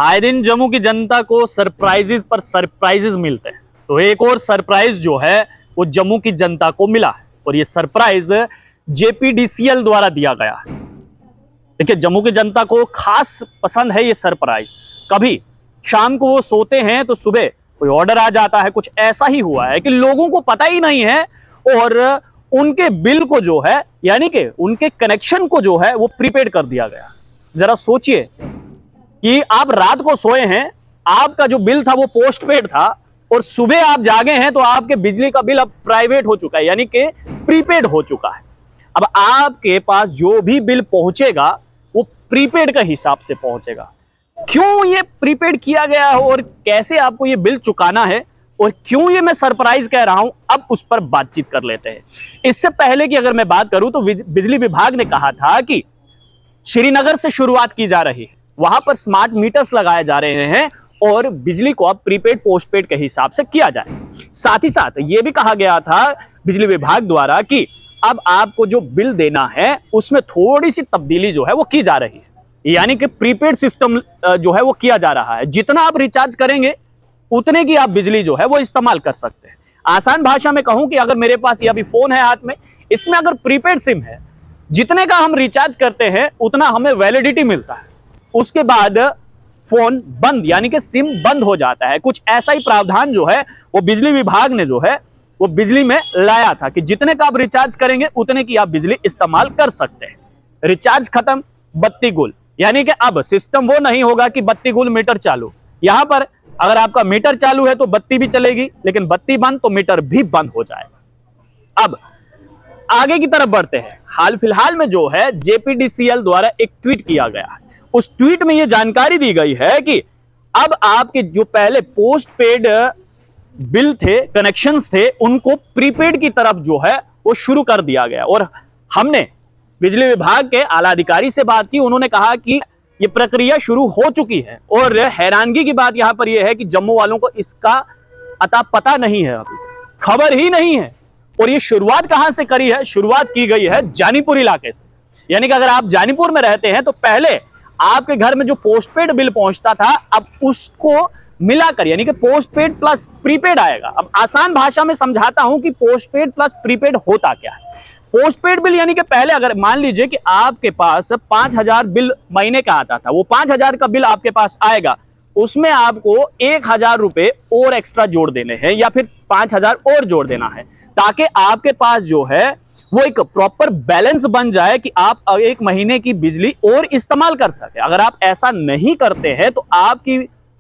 आए दिन जम्मू की जनता को सरप्राइजेस पर सरप्राइजेस मिलते हैं, तो एक और सरप्राइज जो है वो जम्मू की जनता को मिला है और ये सरप्राइज जेपीडीसीएल द्वारा दिया गया है। देखिए, जम्मू की जनता को खास पसंद है ये सरप्राइज। कभी शाम को वो सोते हैं तो सुबह कोई ऑर्डर आ जाता है। कुछ ऐसा ही हुआ है कि लोगों को पता ही नहीं है और उनके बिल को जो है, यानी कि उनके कनेक्शन को जो है वो प्रीपेड कर दिया गया। जरा सोचिए कि आप रात को सोए हैं, आपका जो बिल था वो पोस्ट पेड था और सुबह आप जागे हैं तो आपके बिजली का बिल अब प्राइवेट हो चुका है, यानी कि प्रीपेड हो चुका है। अब आपके पास जो भी बिल पहुंचेगा वो प्रीपेड का हिसाब से पहुंचेगा। क्यों ये प्रीपेड किया गया है और कैसे आपको ये बिल चुकाना है और क्यों ये मैं सरप्राइज कह रहा हूं, अब उस पर बातचीत कर लेते हैं। इससे पहले की अगर मैं बात करूं तो बिजली विभाग ने कहा था कि श्रीनगर से शुरुआत की जा रही है, वहां पर स्मार्ट मीटर्स लगाए जा रहे हैं और बिजली को अब प्रीपेड पोस्टपेड के हिसाब से किया जाए। साथ ही साथ यह भी कहा गया था बिजली विभाग द्वारा कि अब आपको जो बिल देना है उसमें थोड़ी सी तब्दीली जो है वो की जा रही है, यानी कि प्रीपेड सिस्टम जो है वो किया जा रहा है। जितना आप रिचार्ज करेंगे उतने की आप बिजली जो है वो इस्तेमाल कर सकते हैं। आसान भाषा में कहूं कि अगर मेरे पास ये अभी फोन है हाथ में, इसमें अगर प्रीपेड सिम है, जितने का हम रिचार्ज करते हैं उतना हमें वैलिडिटी मिलता है, उसके बाद फोन बंद, यानी कि सिम बंद हो जाता है। कुछ ऐसा ही प्रावधान जो है वो बिजली विभाग ने जो है वो बिजली में लाया था कि जितने का आप रिचार्ज करेंगे उतने की आप बिजली इस्तेमाल कर सकते हैं। रिचार्ज खत्म, बत्ती गुल, यानी कि अब सिस्टम वो नहीं होगा कि बत्ती गुल मीटर चालू। यहां पर अगर आपका मीटर चालू है तो बत्ती भी चलेगी, लेकिन बत्ती बंद तो मीटर भी बंद हो जाएगा। अब आगे की तरफ बढ़ते हैं। हाल फिलहाल में जो है जेपीडीसीएल द्वारा एक ट्वीट किया गया है। उस ट्वीट में यह जानकारी दी गई है कि अब आपके जो पहले पोस्ट पेड बिल थे, कनेक्शंस थे, उनको प्रीपेड की तरफ जो है वो शुरू कर दिया गया। और हमने बिजली विभाग के आला अधिकारी से बात की, उन्होंने कहा कि ये प्रक्रिया शुरू हो चुकी है। और हैरानगी की बात यहां पर यह है कि जम्मू वालों को इसका अता पता नहीं है, अभी खबर ही नहीं है। और ये शुरुआत कहां से करी है? शुरुआत की गई है जानीपुर इलाके से। यानी कि अगर आप जानीपुर में रहते हैं तो पहले आपके घर में जो पोस्टपेड बिल पहुंचता था, अब उसको मिलाकर यानी कि पोस्टपेड प्लस प्रीपेड आएगा। अब आसान भाषा में समझाता हूं कि पोस्टपेड प्लस प्रीपेड होता क्या है। पोस्टपेड बिल यानी कि पहले अगर मान लीजिए कि आपके पास 5,000 बिल महीने का आता था, वो 5,000 का बिल आपके पास आएगा, उसमें आपको 1,000 रुपए और एक्स्ट्रा जोड़ देने हैं या फिर 5,000 और जोड़ देना है, ताकि आपके पास जो है वो एक प्रॉपर बैलेंस बन जाए कि आप एक महीने की बिजली और इस्तेमाल कर सके। अगर आप ऐसा नहीं करते हैं तो आपकी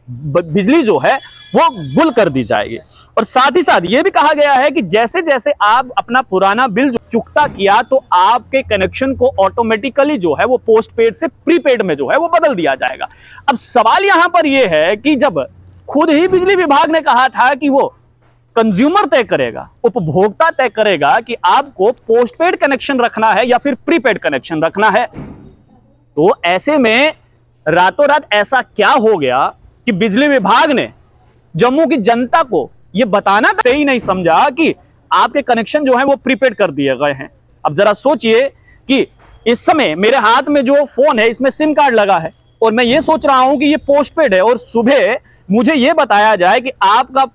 बिजली जो है वो गुल कर दी जाएगी। और साथ ही साथ ये भी कहा गया है कि जैसे जैसे आप अपना पुराना बिल चुकता किया तो आपके कनेक्शन को ऑटोमेटिकली जो है वो पोस्टपेड से प्रीपेड में जो है वो बदल दिया जाएगा। अब सवाल यहां पर यह है कि जब खुद ही बिजली विभाग ने कहा था कि वो कंज्यूमर तय करेगा, उपभोक्ता तय करेगा कि आपको पोस्टपेड कनेक्शन रखना है या फिर प्रीपेड कनेक्शन रखना है, तो ऐसे में रातों रात ऐसा क्या हो गया कि बिजली विभाग ने जम्मू की जनता को यह बताना सही नहीं समझा कि आपके कनेक्शन जो है वो प्रीपेड कर दिए गए हैं। अब जरा सोचिए कि इस समय मेरे हाथ में जो फोन है इसमें सिम कार्ड लगा है और मैं ये सोच रहा हूं कि ये पोस्टपेड है, और सुबह मुझे ये बताया जाए कि आपका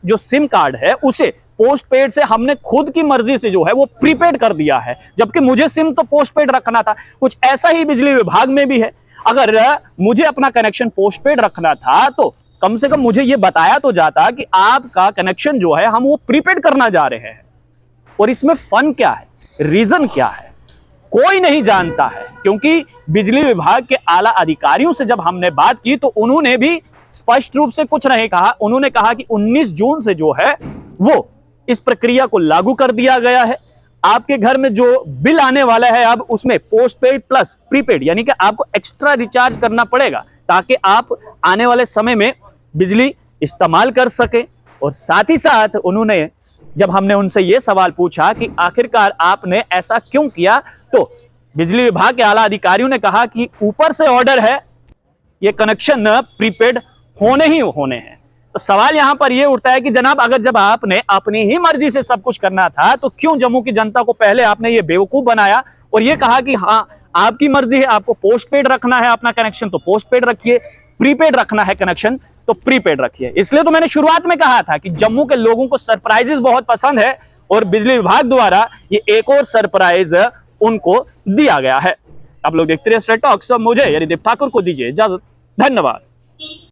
जो सिम कार्ड है उसे पोस्टपेड से हमने खुद की मर्जी से जो है वो प्रीपेड कर दिया है, जबकि मुझे सिम तो पोस्टपेड रखना था। कुछ ऐसा ही बिजली विभाग में भी है। अगर मुझे अपना कनेक्शन पोस्टपेड रखना था तो कम से कम मुझे यह बताया तो जाता कि आपका कनेक्शन जो है हम वो प्रीपेड करना जा रहे हैं। और इसमें फन क्या है, रीजन क्या है, कोई नहीं जानता है। क्योंकि बिजली विभाग के आला अधिकारियों से जब हमने बात की तो उन्होंने भी स्पष्ट रूप से कुछ नहीं कहा। उन्होंने कहा कि 19 जून से जो है वो इस प्रक्रिया को लागू कर दिया गया है। आपके घर में जो बिल आने वाला है अब उसमें पोस्टपेड प्लस प्रीपेड यानी कि आपको एक्स्ट्रा रिचार्ज करना पड़ेगा ताकि आप आने वाले समय में बिजली इस्तेमाल कर सके। और साथ ही साथ उन्होंने, जब हमने उनसे यह सवाल पूछा कि आखिरकार आपने ऐसा क्यों किया, तो बिजली विभाग के आला अधिकारियों ने कहा कि ऊपर से ऑर्डर है, ये कनेक्शन प्रीपेड होने ही होने हैं। तो सवाल यहां पर यह उठता है कि जनाब, अगर जब आपने अपनी ही मर्जी से सब कुछ करना था तो क्यों जम्मू की जनता को पहले आपने ये बेवकूफ बनाया और ये कहा कि हाँ आपकी मर्जी है, आपको पोस्टपेड रखना है अपना कनेक्शन तो पोस्टपेड रखिए, प्रीपेड रखना है कनेक्शन तो प्रीपेड रखिए। इसलिए तो मैंने शुरुआत में कहा था कि जम्मू के लोगों को सरप्राइजेस बहुत पसंद है और बिजली विभाग द्वारा ये एक और सरप्राइज उनको दिया गया है। आप लोग देखते रहिए स्ट्रेट टॉक्स। मुझे यानी देव ठाकुर को दीजिए इजाजत। धन्यवाद।